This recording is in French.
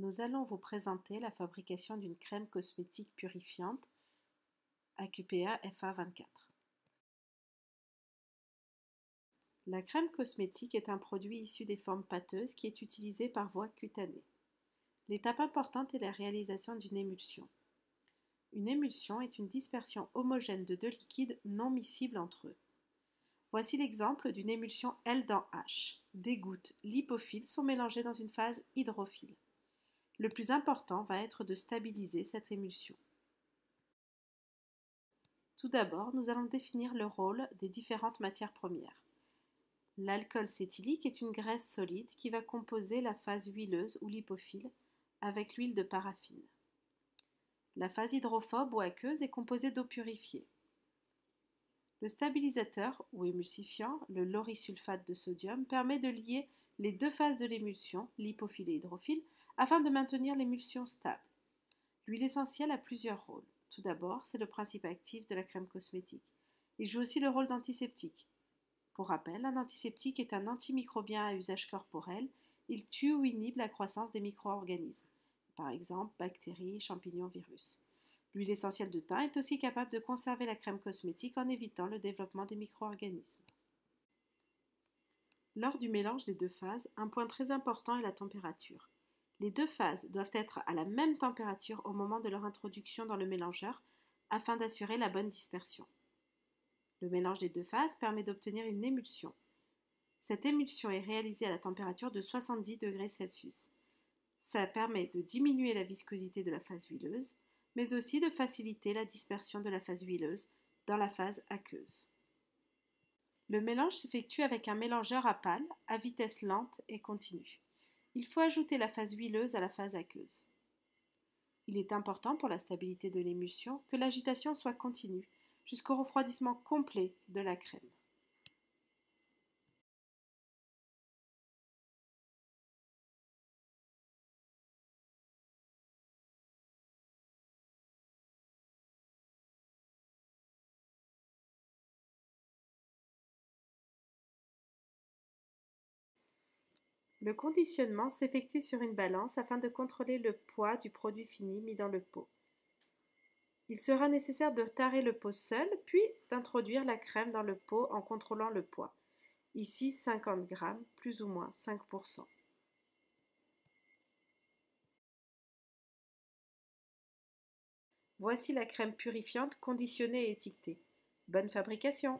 Nous allons vous présenter la fabrication d'une crème cosmétique purifiante Acupea FA24. La crème cosmétique est un produit issu des formes pâteuses qui est utilisé par voie cutanée. L'étape importante est la réalisation d'une émulsion. Une émulsion est une dispersion homogène de deux liquides non miscibles entre eux. Voici l'exemple d'une émulsion L dans H. Des gouttes lipophiles sont mélangées dans une phase hydrophile. Le plus important va être de stabiliser cette émulsion. Tout d'abord, nous allons définir le rôle des différentes matières premières. L'alcool cétylique est une graisse solide qui va composer la phase huileuse ou lipophile avec l'huile de paraffine. La phase hydrophobe ou aqueuse est composée d'eau purifiée. Le stabilisateur ou émulsifiant, le laurysulfate de sodium, permet de lier les deux phases de l'émulsion, lipophile et hydrophile, afin de maintenir l'émulsion stable. L'huile essentielle a plusieurs rôles. Tout d'abord, c'est le principe actif de la crème cosmétique. Il joue aussi le rôle d'antiseptique. Pour rappel, un antiseptique est un antimicrobien à usage corporel. Il tue ou inhibe la croissance des micro-organismes, par exemple bactéries, champignons, virus. L'huile essentielle de thym est aussi capable de conserver la crème cosmétique en évitant le développement des micro-organismes. Lors du mélange des deux phases, un point très important est la température. Les deux phases doivent être à la même température au moment de leur introduction dans le mélangeur afin d'assurer la bonne dispersion. Le mélange des deux phases permet d'obtenir une émulsion. Cette émulsion est réalisée à la température de 70 degrés Celsius. Ça permet de diminuer la viscosité de la phase huileuse, mais aussi de faciliter la dispersion de la phase huileuse dans la phase aqueuse. Le mélange s'effectue avec un mélangeur à pales à vitesse lente et continue. Il faut ajouter la phase huileuse à la phase aqueuse. Il est important pour la stabilité de l'émulsion que l'agitation soit continue jusqu'au refroidissement complet de la crème. Le conditionnement s'effectue sur une balance afin de contrôler le poids du produit fini mis dans le pot. Il sera nécessaire de tarer le pot seul, puis d'introduire la crème dans le pot en contrôlant le poids. Ici 50 g, plus ou moins 5%. Voici la crème purifiante conditionnée et étiquetée. Bonne fabrication!